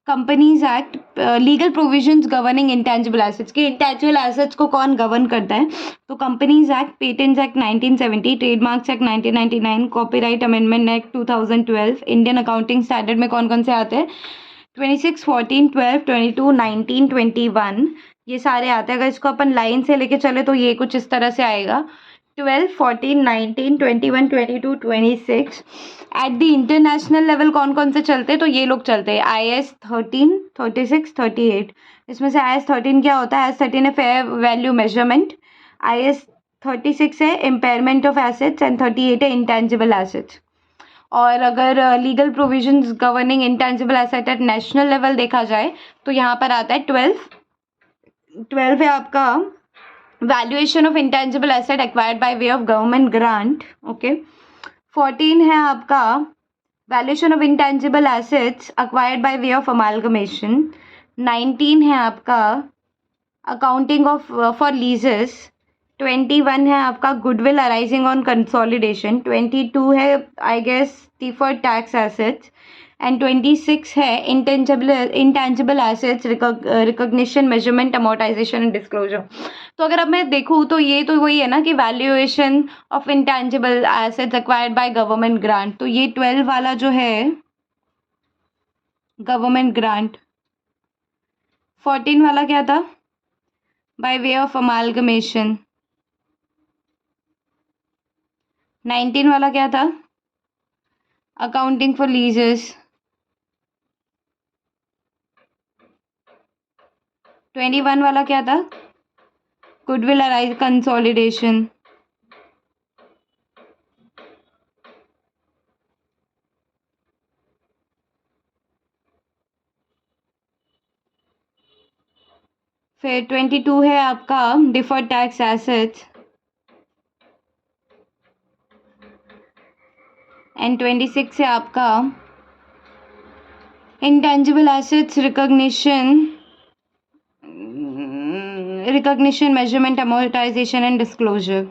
Companies act legal provisions governing intangible assets के इंटेंजिबल एसेट्स को कौन गवर्न करता है तो companies act patents act 1970 trademarks act 1999 copyright amendment act 2012 Indian accounting standard में कौन कौन से आते हैं 26 14 12 22 19 21 ये सारे आते हैं अगर इसको अपन लाइन से लेके चले तो ये कुछ इस तरह से आएगा 12 14 19 21 22 26 एट द इंटरनेशनल लेवल कौन कौन से चलते हैं तो ये लोग चलते हैं IAS 13 36 38 इसमें से IAS 13 क्या होता है IAS 13 है फेयर वैल्यू मेजरमेंट IAS 36 है इम्पेयरमेंट ऑफ एसेट्स एंड 38 है इंटेंजिबल एसेट्स और अगर legal provisions governing intangible asset eight national level देखा जाए तो यहाँ पर आता है 12 है आपका valuation of intangible asset acquired by way of government grant okay 14 है आपका valuation of intangible assets acquired by way of amalgamation 19 है आपका अकाउंटिंग ऑफ फॉर लीजेस 21 है आपका गुडविल अराइजिंग ऑन कंसोलिडेशन 22 है I guess deferred tax assets and 26 है intangible assets recognition measurement amortisation and disclosure तो अगर अब मैं देखूँ तो ये तो वही है ना कि valuation of intangible assets acquired by government grant तो ये 12 वाला जो है गवर्नमेंट ग्रांट 14 वाला क्या था बाय वे ऑफ अमालगमेशन 19 वाला क्या था अकाउंटिंग फॉर लीजेस 21 वाला क्या था गुडविल अराइज कंसोलिडेशन फिर 22 है आपका डिफर्ड टैक्स एसेट्स एंड 26 है आपका intangible assets recognition measurement amortisation and disclosure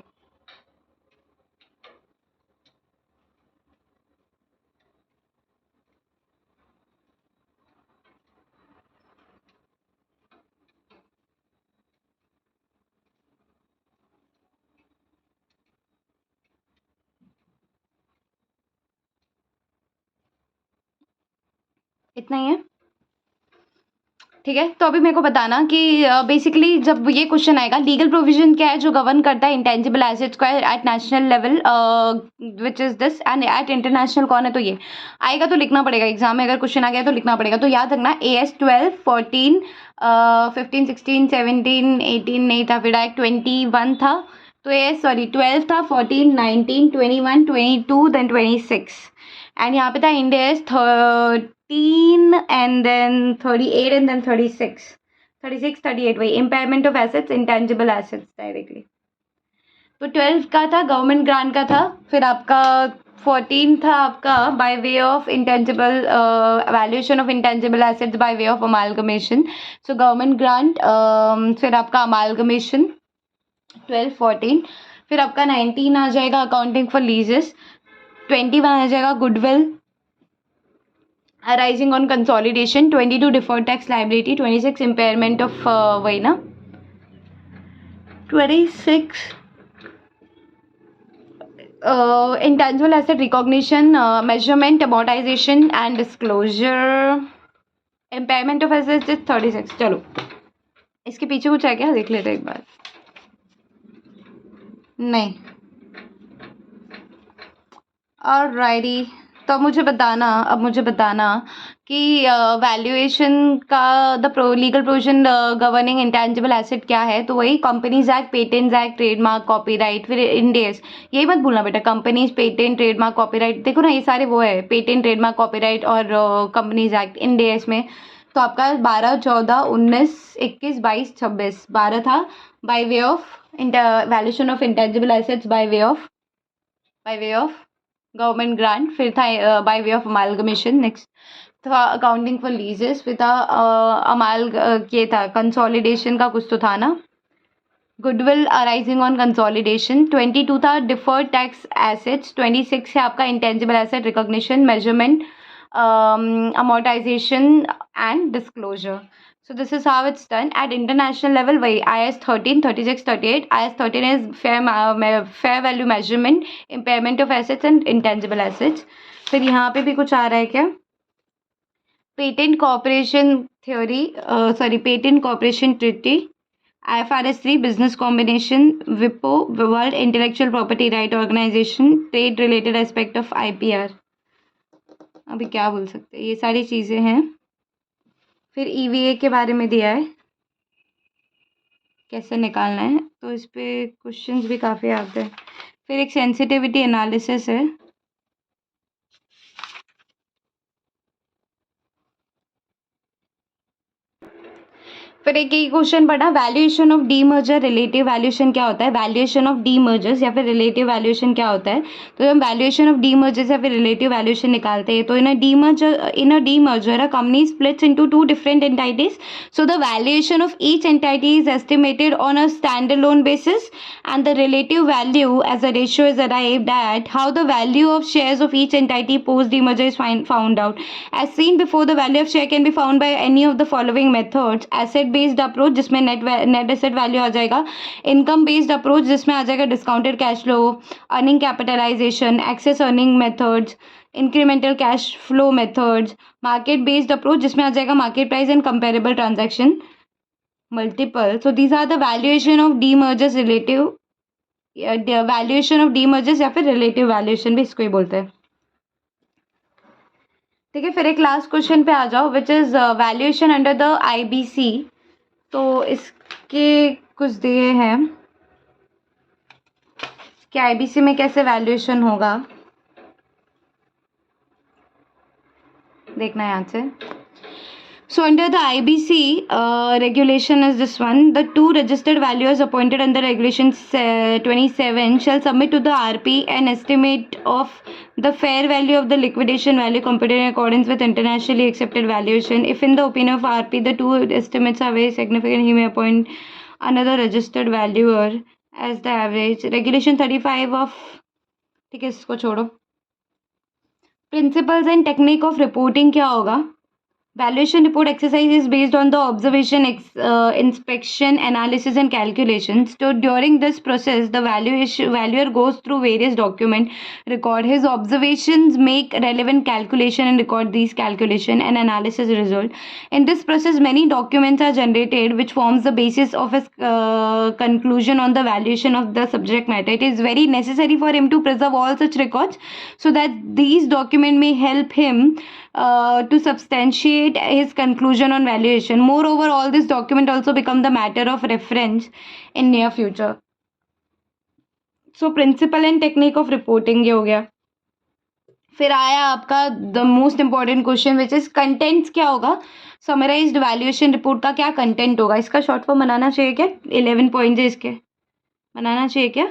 इतना ही है ठीक है तो अभी मेरे को बताना कि बेसिकली जब ये क्वेश्चन आएगा लीगल प्रोविजन क्या है जो गवर्न करता है इंटेंजिबल एसेट्स को at national level which is this and at international कौन है तो ये आएगा तो लिखना पड़ेगा एग्जाम में अगर क्वेश्चन आ गया तो लिखना पड़ेगा तो याद रखना AS 12 14 15 16 17 18 नहीं था फिर डायरेक्ट 21 था तो AS सॉरी 12 था 14 19 21 22 देन 26 एंड यहाँ पे था India is 13 and then 38 and then 36 38 वही impairment of assets intangible assets directly तो 12 का था गवर्नमेंट ग्रांट का था फिर आपका 14 था आपका by way of intangible valuation of intangible assets by way of amalgamation so government grant फिर आपका अमालगमेशन 12 14 फिर आपका 19 आ जाएगा अकाउंटिंग फॉर लीजेस 21 आ जाएगा goodwill arising on consolidation 22 deferred tax liability 26 impairment of वही ना 26 intangible asset recognition measurement amortization and disclosure impairment of assets is 36 चलो इसके पीछे कुछ है क्या देख लेते हैं एक बार नहीं alrighty तो अब मुझे बताना कि वैल्यूएशन का legal provision governing intangible asset क्या है तो वही companies act patents act trademark copyright फिर इंडेस यही मत भूलना बेटा कंपनीज पेटेंट ट्रेडमार्क कॉपीराइट देखो ना ये सारे वो है पेटेंट ट्रेडमार्क कॉपीराइट और कंपनीज एक्ट इंडेस में तो आपका 12, 14, 19, 21, 22, 26 12 था by way of valuation of intangible assets by way of government grant, फिर था by way of amalgamation, next था अकाउंटिंग फॉर लीजेस, फिर था ये था कंसोलिडेशन का कुछ तो था ना, गुडविल अराइजिंग ऑन कंसोलिडेशन। 22 था डिफर्ड टैक्स एसेट्स। 26 है आपका intangible asset recognition, measurement, amortization and disclosure. So this is how it's done at international level. वही IAS 13, 36, 38. IAS 13 is fair value measurement, impairment of assets and intangible assets. फिर यहाँ पे भी कुछ आ रहा है क्या? Patent corporation theory, patent corporation treaty, IFRS 3 business combination, विपो world intellectual property right organisation, trade related aspect of IPR। अभी क्या बोल सकते हैं, ये सारी चीज़ें हैं। फिर EVA के बारे में दिया है कैसे निकालना है, तो इस पे क्वेश्चंस भी काफ़ी आते हैं। फिर एक सेंसिटिविटी एनालिसिस है, फिर एक ही क्वेश्चन पढ़ा, valuation of demerger relative valuation क्या होता है, वैल्यूएशन ऑफ डीमर्जर्स या फिर रिलेटिव वैल्यूएशन क्या होता है। तो हम वैल्यूएशन ऑफ डीमर्जर्स या फिर रिलेटिव वैल्यूएशन निकालते हैं, तो in a demerger a company splits into two different entities, so the valuation of each entity is estimated on a standalone basis and the relative value as a ratio is arrived at. How the value of shares of each entity post demerger is found out. As seen before, the value of share can be found by any of the following methods: asset based approach जिसमें net asset value आ जाएगा, income based approach जिसमें आ जाएगा discounted cash flow, earning capitalization, excess earning methods, incremental cash flow methods, market based approach जिसमें आ जाएगा market price and comparable transaction multiple. So these are the valuation of demergers relative, valuation of demergers या फिर रिलेटिव वैल्यूएशन भी इसको ही बोलते हैं। ठीक है, फिर एक लास्ट क्वेश्चन पे आ जाओ, which is valuation under the IBC। तो इसके कुछ दिए हैं कि IBC में कैसे वैल्यूएशन होगा, देखना है यहाँ से। So under the IBC regulation is this one: the two registered valuers appointed under regulation 27 shall submit to the RP an estimate of the fair value of the liquidation value computed in accordance with internationally accepted valuation. If in the opinion of RP the two estimates are very significant, he may appoint another registered valuer as the average. Regulation 35 of, ठीक है इसको छोड़ो। Principles and technique of reporting क्या होगा? Valuation report exercise is based on the observation, inspection, analysis and calculations. So during this process, the valuer goes through various document, record his observations, make relevant calculation and record these calculation and analysis result. In this process, many documents are generated which forms the basis of his conclusion on the valuation of the subject matter. It is very necessary for him to preserve all such records so that these documents may help him to substantiate his conclusion on valuation. Moreover, all this document also become the matter of reference in near future. So principle and technique of reporting ये हो गया। फिर आया आपका the most important question which is contents क्या होगा, समराइज्ड वैल्यूएशन रिपोर्ट का क्या कंटेंट होगा, इसका शॉर्ट फॉर्म बनाना चाहिए क्या, 11 पॉइंट्स है इसके, बनाना चाहिए क्या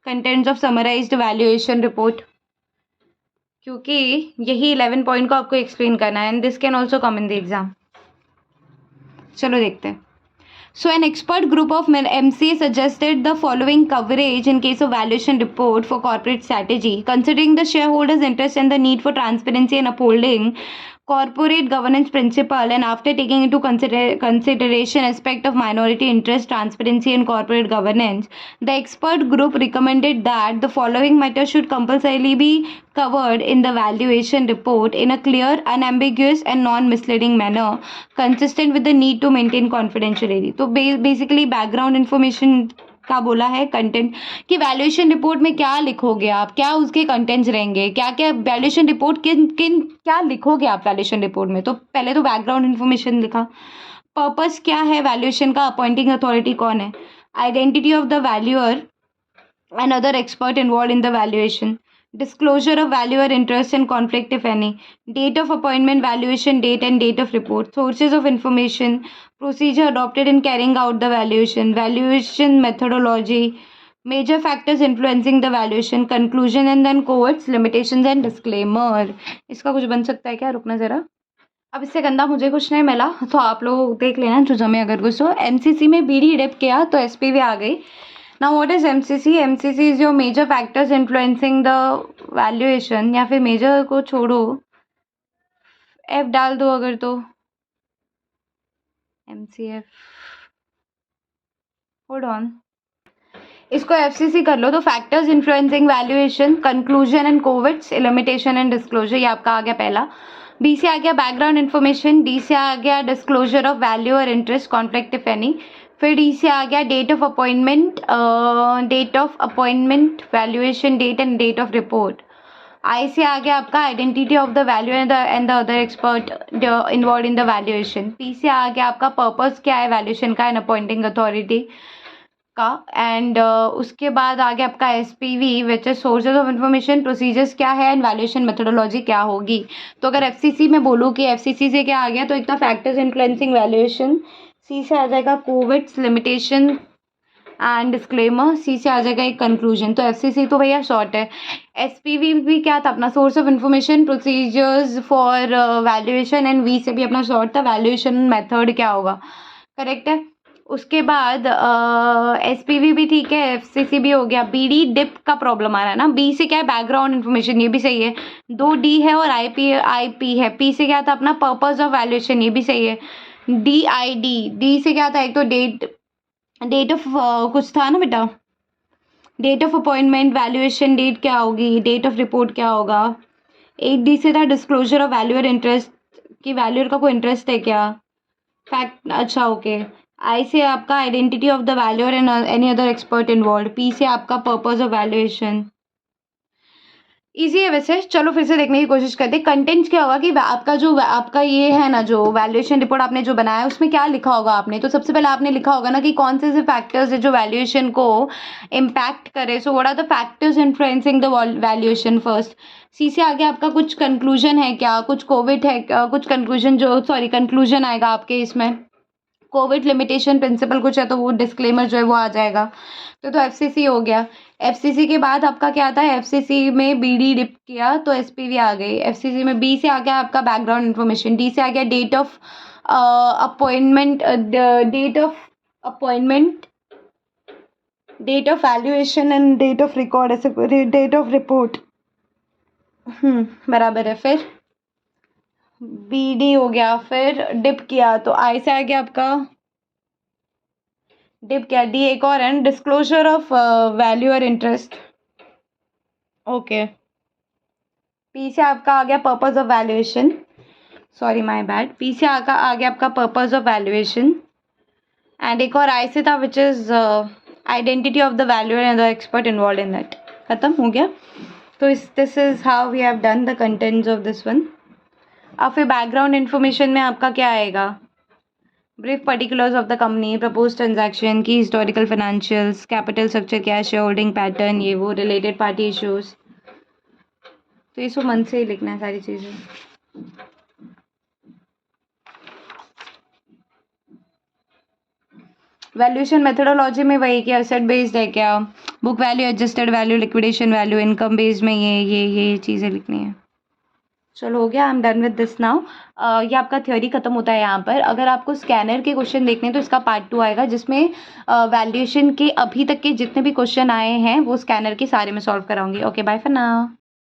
contents of summarised valuation report, क्योंकि यही 11 पॉइंट को आपको एक्सप्लेन करना है and this can also come in the exam. चलो देखते हैं। So an expert group of MCA suggested the following coverage in case of valuation report for corporate strategy. Considering the shareholders' interest and the need for transparency and upholding corporate governance principle, and after taking into consideration aspect of minority interest, transparency and corporate governance, the expert group recommended that the following matters should compulsorily be covered in the valuation report in a clear, unambiguous and non-misleading manner, consistent with the need to maintain confidentiality. तो basically background information का बोला है, कंटेंट कि वैल्यूएशन रिपोर्ट में क्या लिखोगे आप, क्या उसके कंटेंट्स रहेंगे, क्या क्या वैल्यूएशन रिपोर्ट किन क्या लिखोगे आप वैल्यूएशन रिपोर्ट में। तो पहले तो बैकग्राउंड इन्फॉर्मेशन लिखा, पर्पस क्या है वैल्यूएशन का, अपॉइंटिंग अथॉरिटी कौन है, identity of the valuer and other expert involve in the valuation, disclosure of value or interest and conflict if any, date of appointment, valuation date and date of report, sources of information, procedure adopted in carrying out the valuation, valuation methodology, major factors influencing the valuation, conclusion and then coverts, limitations and disclaimer. इसका कुछ बन सकता है क्या? रुकना ज़रा, अब इससे गंदा मुझे कुछ नहीं मिला, तो आप लोग देख लेना जो जमे अगर कुछ हो। एमसीसी में बीडी डिप किया तो एसपीवी आ गई। Now what is MCC? MCC is your major factors influencing the valuation, या फिर मेजर को छोड़ो, एफ डाल दो अगर तो, एमसीएफ, होल्ड ऑन, इसको एफसीसी कर लो तो factors influencing valuation, conclusion and caveats, limitation and disclosure, ये आपका आ गया पहला। बी से आ गया बैकग्राउंड इन्फॉर्मेशन, डी से आ गया डिस्क्लोजर ऑफ वैल्यू और इंटरेस्ट, कॉन्फ्लिक्ट इफ एनी, फिर डी से आ गया date of appointment, valuation date and date of report. I से आ गया आपका identity of the value and the other expert involve in the valuation. P से आ गया आपका पर्पस क्या है वैल्यूएशन का एंड अपॉइंटिंग अथॉरिटी का, एंड उसके बाद आ गया आपका SPV which is sources of information, procedures क्या है एंड वैल्यूएशन मेथोडोलॉजी क्या होगी। तो अगर एफसीसी में बोलूँ कि एफसीसी से क्या आ गया, तो एक था फैक्टर्स इन्फ्लुएंसिंग वैल्यूएशन, सी से आ जाएगा कोविड्स, लिमिटेशन एंड डिस्क्लेमर, सी से आ जाएगा एक कंक्लूजन। तो एफसीसी तो भैया शॉर्ट है। एसपीवी भी क्या था अपना, source of information, procedures for valuation, and V से भी अपना शॉर्ट था वैल्यूएशन मेथड क्या होगा, करेक्ट है। उसके बाद एसपीवी भी ठीक है, एफसीसी भी हो गया। बीडी डिप का प्रॉब्लम आ रहा है ना, बी से क्या है बैकग्राउंड इन्फॉर्मेशन, ये भी सही है, दो डी है और आईपी है। पी से क्या था अपना पर्पस ऑफ वैल्यूएशन, ये भी सही है। डी से क्या था, एक तो डेट ऑफ कुछ था ना बेटा, date of appointment, valuation date क्या होगी, डेट ऑफ रिपोर्ट क्या होगा। 8D से था डिस्क्लोजर ऑफ वैल्यू और इंटरेस्ट, कि वैल्यूअर का कोई इंटरेस्ट है क्या, फैक्ट, अच्छा ओके। आई से आपका identity of the valuer and any other expert involve. P से आपका पर्पस ऑफ वैल्यूएशन। इजी है वैसे, चलो फिर से देखने की कोशिश करते हैं। कंटेंट्स क्या होगा कि आपका जो आपका ये है ना, जो वैल्यूएशन रिपोर्ट आपने जो बनाया है उसमें क्या लिखा होगा आपने, तो सबसे पहले आपने लिखा होगा ना कि कौन से फैक्टर्स है जो वैल्यूएशन को इम्पैक्ट करे। So what are the factors influencing the valuation first. C से आगे आपका कुछ कंक्लूजन है क्या, कुछ कोविड है, कुछ कंक्लूजन आएगा आपके इसमें, कोविड लिमिटेशन प्रिंसिपल कुछ है तो वो डिस्क्लेमर जो है वो आ जाएगा। तो एफसीसी हो गया। एफसीसी के बाद आपका क्या आता है, एफसीसी में बीडी डिप किया तो एसपीवी आ गई। एफसीसी में बी से आ गया आपका बैकग्राउंड इन्फॉर्मेशन, डी से आ गया date of appointment, date of valuation and date of record, ऐसे डेट ऑफ रिपोर्ट, बराबर है। फिर बीडी हो गया, फिर डिप किया तो आई से आ गया आपका डिप किया, डी एक और एंड डिस्क्लोजर ऑफ वैल्यू और इंटरेस्ट, ओके। पी से आपका आ गया purpose of valuation, sorry my bad, P से आ गया आपका पर्पस ऑफ वैल्यूएशन, एंड एक और I say that which is identity of the valuer and the expert involve in that, खत्म हो गया। तो this is how we have done the contents of this one. अब फिर बैकग्राउंड इन्फॉर्मेशन में आपका क्या आएगा, brief particulars of the company, propose transaction की, हिस्टोरिकल फाइनेंशियल्स, कैपिटल स्ट्रक्चर क्या है, शेयर होल्डिंग पैटर्न, ये वो, रिलेटेड पार्टी इश्यूज। तो ये सब मन से ही लिखना है सारी चीज़ें। वैल्यूएशन मेथोडोलॉजी में वही कि एसेट बेस्ड है क्या, book value, adjusted value, liquidation value, income based में ये चीज़ें लिखनी है। चलो हो गया, I am done with this now. ये आपका थ्योरी खत्म होता है यहाँ पर। अगर आपको स्कैनर के क्वेश्चन देखने हैं तो इसका पार्ट 2 आएगा, जिसमें वैल्यूएशन के अभी तक के जितने भी क्वेश्चन आए हैं वो स्कैनर के सारे में सॉल्व कराऊंगी। Okay, bye for now.